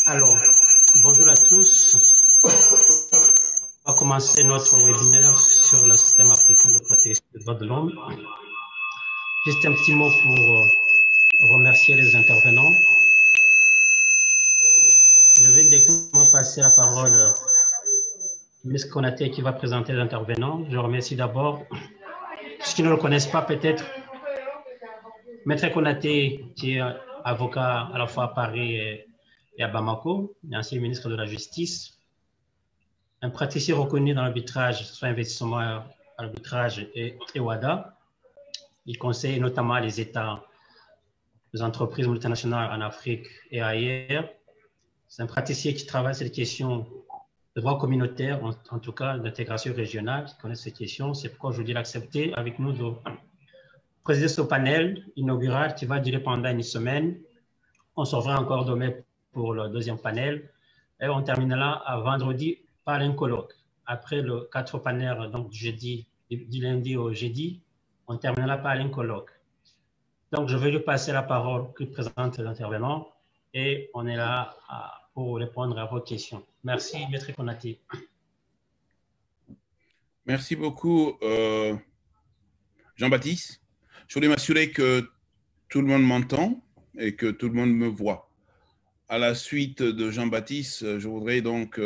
Alors, bonjour à tous. On va commencer notre webinaire sur le système africain de protection des droits de l'homme. Juste un petit mot pour remercier les intervenants. Je vais directement passer la parole à M. Konaté qui va présenter les intervenants. Je remercie d'abord, ceux qui ne le connaissent pas peut-être, Maître Konaté qui est avocat à la fois à Paris et à Bamako, ancien ministre de la Justice, un praticien reconnu dans l'arbitrage, soit investissement, arbitrage et WADA. Il conseille notamment les États, les entreprises multinationales en Afrique et ailleurs. C'est un praticien qui travaille sur les questions de droit communautaire, en tout cas d'intégration régionale, qui connaît ces questions. C'est pourquoi aujourd'hui il a accepté avec nous de présider ce panel inaugural qui va durer pendant une semaine. On se reverra encore demain pour le deuxième panel et on terminera à vendredi par un colloque. Après le 4 panels, donc du lundi au jeudi, on terminera par un colloque. Donc, je vais lui passer la parole qui présente l'intervenant et on est là pour répondre à vos questions. Merci, Maître Konaté. Merci beaucoup, Jean-Baptiste. Je voulais m'assurer que tout le monde m'entend et que tout le monde me voit. À la suite de Jean-Baptiste, je voudrais donc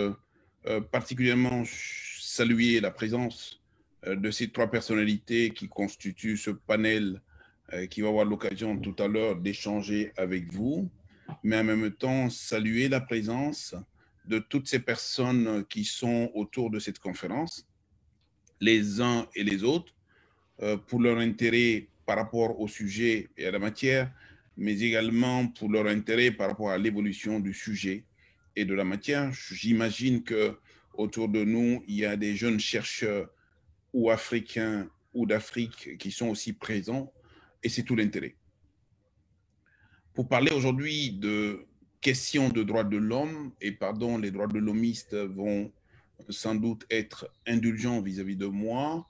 particulièrement saluer la présence de ces trois personnalités qui constituent ce panel qui va avoir l'occasion tout à l'heure d'échanger avec vous, mais en même temps saluer la présence de toutes ces personnes qui sont autour de cette conférence, les uns et les autres, pour leur intérêt par rapport au sujet et à la matière, mais également pour leur intérêt par rapport à l'évolution du sujet et de la matière. J'imagine que autour de nous, il y a des jeunes chercheurs ou africains ou d'Afrique qui sont aussi présents, et c'est tout l'intérêt. Pour parler aujourd'hui de questions de droits de l'homme, et pardon, les droits de l'homiste vont sans doute être indulgents vis-à-vis de moi,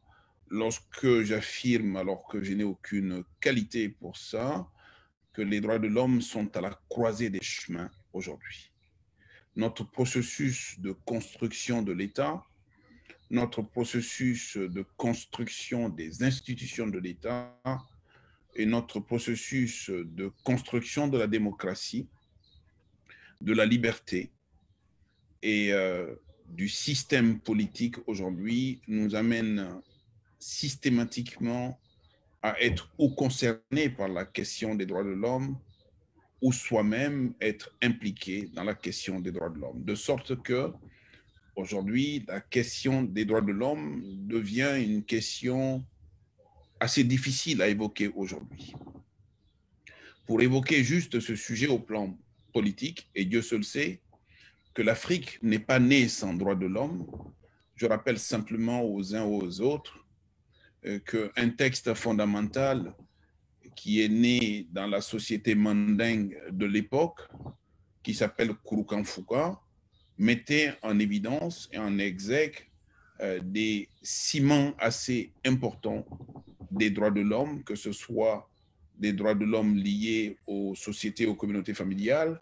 lorsque j'affirme, alors que je n'ai aucune qualité pour ça, que les droits de l'homme sont à la croisée des chemins aujourd'hui. Notre processus de construction de l'État, notre processus de construction des institutions de l'État et notre processus de construction de la démocratie, de la liberté et du système politique aujourd'hui nous amène systématiquement à être ou concerné par la question des droits de l'homme ou soi-même être impliqué dans la question des droits de l'homme. De sorte que aujourd'hui, la question des droits de l'homme devient une question assez difficile à évoquer aujourd'hui. Pour évoquer juste ce sujet au plan politique, et Dieu seul sait que l'Afrique n'est pas née sans droits de l'homme, je rappelle simplement aux uns et aux autres qu'un texte fondamental qui est né dans la société mandingue de l'époque, qui s'appelle Kurukanfuka, mettait en évidence et en exergue des ciments assez importants des droits de l'homme, que ce soit des droits de l'homme liés aux sociétés, aux communautés familiales,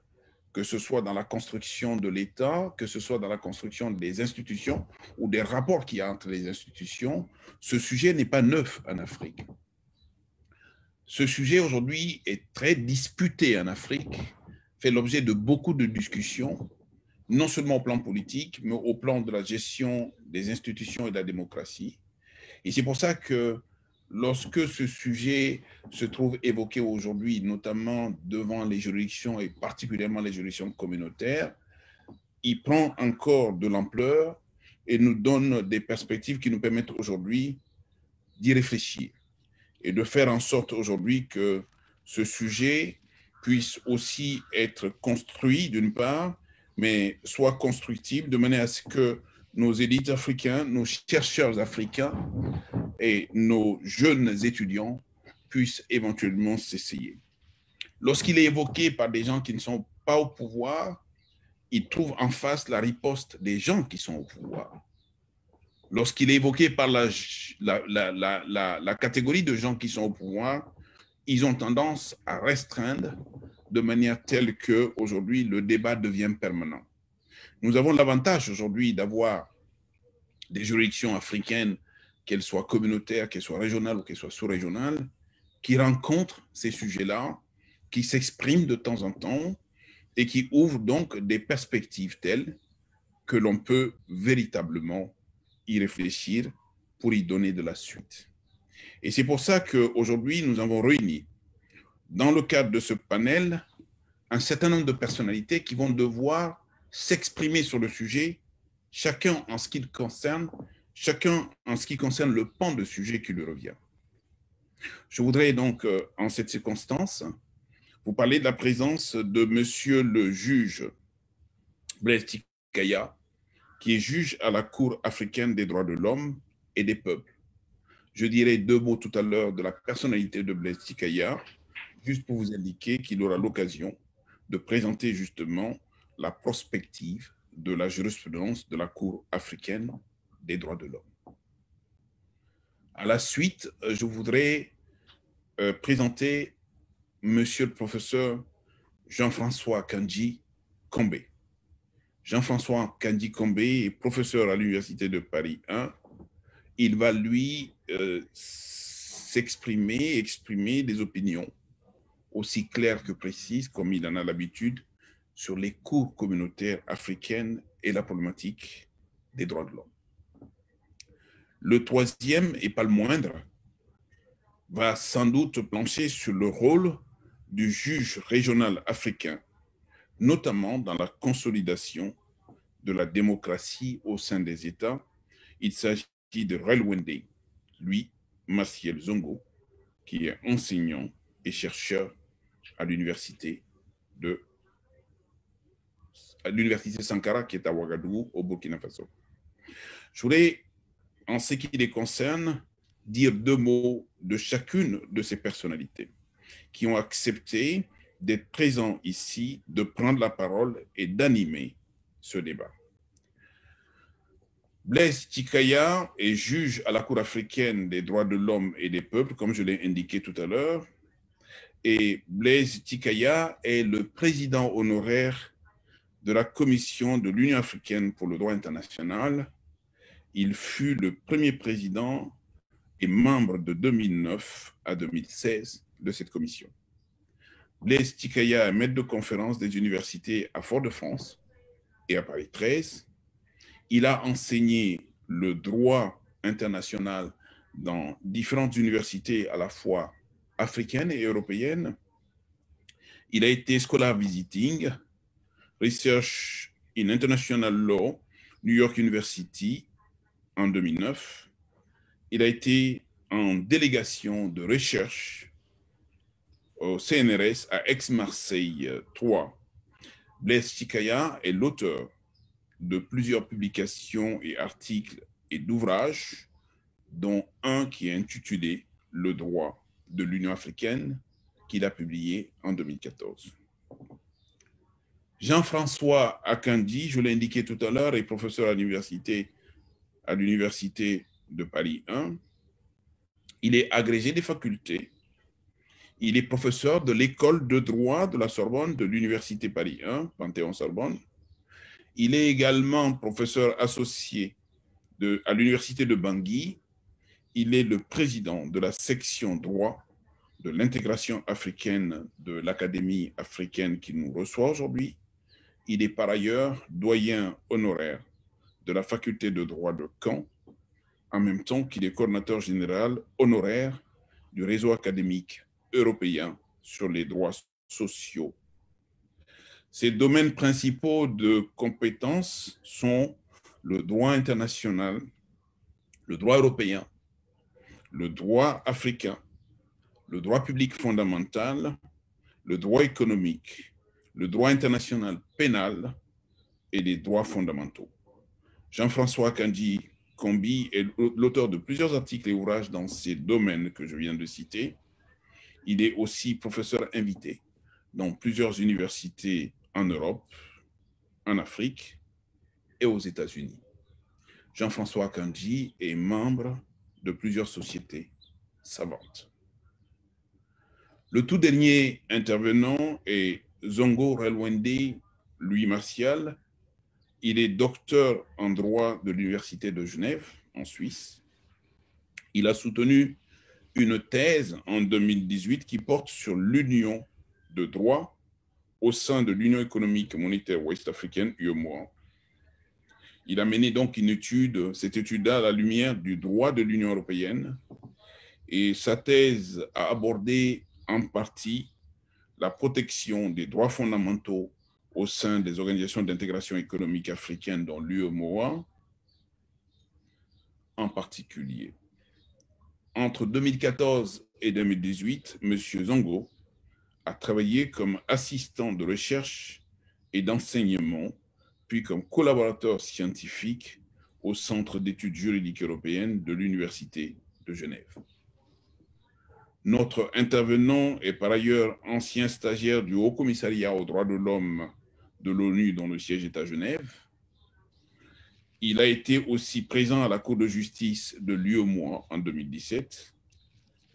que ce soit dans la construction de l'État, que ce soit dans la construction des institutions ou des rapports qu'il y a entre les institutions. Ce sujet n'est pas neuf en Afrique. Ce sujet aujourd'hui est très disputé en Afrique, fait l'objet de beaucoup de discussions, non seulement au plan politique, mais au plan de la gestion des institutions et de la démocratie. Et c'est pour ça que lorsque ce sujet se trouve évoqué aujourd'hui, notamment devant les juridictions et particulièrement les juridictions communautaires, il prend encore de l'ampleur et nous donne des perspectives qui nous permettent aujourd'hui d'y réfléchir et de faire en sorte aujourd'hui que ce sujet puisse aussi être construit d'une part, mais soit constructible de manière à ce que nos élites africains, nos chercheurs africains et nos jeunes étudiants puissent éventuellement s'essayer. Lorsqu'il est évoqué par des gens qui ne sont pas au pouvoir, ils trouvent en face la riposte des gens qui sont au pouvoir. Lorsqu'il est évoqué par la catégorie de gens qui sont au pouvoir, ils ont tendance à restreindre de manière telle qu'aujourd'hui, le débat devient permanent. Nous avons l'avantage aujourd'hui d'avoir des juridictions africaines, qu'elles soient communautaires, qu'elles soient régionales ou qu'elles soient sous-régionales, qui rencontrent ces sujets-là, qui s'expriment de temps en temps et qui ouvrent donc des perspectives telles que l'on peut véritablement y réfléchir pour y donner de la suite. Et c'est pour ça qu'aujourd'hui, nous avons réuni, dans le cadre de ce panel, un certain nombre de personnalités qui vont devoir s'exprimer sur le sujet, chacun en ce qui le concerne, chacun en ce qui concerne le pan de sujet qui lui revient. Je voudrais donc, en cette circonstance, vous parler de la présence de monsieur le juge Blaise Tikaya, qui est juge à la Cour africaine des droits de l'homme et des peuples. Je dirai 2 mots tout à l'heure de la personnalité de Blaise Tikaya, juste pour vous indiquer qu'il aura l'occasion de présenter justement la prospective de la jurisprudence de la Cour africaine des droits de l'homme. À la suite, je voudrais présenter monsieur le professeur Jean-François Kandji Kombe. Jean-François Kandji Kombe est professeur à l'Université de Paris 1. Il va, lui, exprimer des opinions aussi claires que précises, comme il en a l'habitude, sur les cours communautaires africaines et la problématique des droits de l'homme. Le troisième, et pas le moindre, va sans doute plancher sur le rôle du juge régional africain, notamment dans la consolidation de la démocratie au sein des États. Il s'agit de Relwende, lui, Maciel Zongo, qui est enseignant et chercheur à l'université Sankara, qui est à Ouagadougou, au Burkina Faso. Je voudrais, en ce qui les concerne, dire 2 mots de chacune de ces personnalités qui ont accepté d'être présents ici, de prendre la parole et d'animer ce débat. Blaise Tikaya est juge à la Cour africaine des droits de l'homme et des peuples, comme je l'ai indiqué tout à l'heure, et Blaise Tikaya est le président honoraire de la Commission de l'Union africaine pour le droit international. Il fut le premier président et membre de 2009 à 2016 de cette commission. Blaise Tikaya est maître de conférence des universités à Fort-de-France et à Paris 13. Il a enseigné le droit international dans différentes universités à la fois africaines et européennes. Il a été Scholar Visiting, Research in International Law, New York University en 2009. Il a été en délégation de recherche au CNRS à Aix-Marseille 3. Blaise Tikaya est l'auteur de plusieurs publications et articles et d'ouvrages, dont un qui est intitulé « Le droit de l'Union africaine » qu'il a publié en 2014. Jean-François Akandi, je l'ai indiqué tout à l'heure, est professeur à l'université de Paris 1. Il est agrégé des facultés. Il est professeur de l'école de droit de la Sorbonne, de l'université Paris 1, Panthéon-Sorbonne. Il est également professeur associé à l'université de Bangui. Il est le président de la section droit de l'intégration africaine de l'Académie africaine qui nous reçoit aujourd'hui. Il est par ailleurs doyen honoraire de la faculté de droit de Caen, en même temps qu'il est coordinateur général honoraire du réseau académique européen sur les droits sociaux. Ses domaines principaux de compétences sont le droit international, le droit européen, le droit africain, le droit public fondamental, le droit économique, le droit international pénal et les droits fondamentaux. Jean-François Kandji Kombe est l'auteur de plusieurs articles et ouvrages dans ces domaines que je viens de citer. Il est aussi professeur invité dans plusieurs universités en Europe, en Afrique et aux États-Unis. Jean-François Kandji est membre de plusieurs sociétés savantes. Le tout dernier intervenant est Zongo Relwende Louis Martial. Il est docteur en droit de l'Université de Genève, en Suisse. Il a soutenu une thèse en 2018 qui porte sur l'union de droit au sein de l'Union économique et monétaire ouest-africaine, UEMOA. Il a mené donc cette étude à la lumière du droit de l'Union européenne, et sa thèse a abordé en partie la protection des droits fondamentaux au sein des organisations d'intégration économique africaine, dont l'UEMOA en particulier. Entre 2014 et 2018, M. Zongo a travaillé comme assistant de recherche et d'enseignement, puis comme collaborateur scientifique au Centre d'études juridiques européennes de l'Université de Genève. Notre intervenant est par ailleurs ancien stagiaire du Haut Commissariat aux droits de l'homme de l'ONU, dont le siège est à Genève. Il a été aussi présent à la Cour de justice de l'UEMOA en 2017.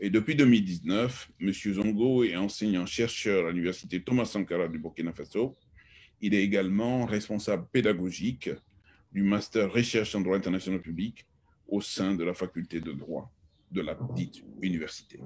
Et depuis 2019, M. Zongo est enseignant-chercheur à l'Université Thomas Sankara du Burkina Faso. Il est également responsable pédagogique du Master Recherche en droit international public au sein de la faculté de droit de la dite université.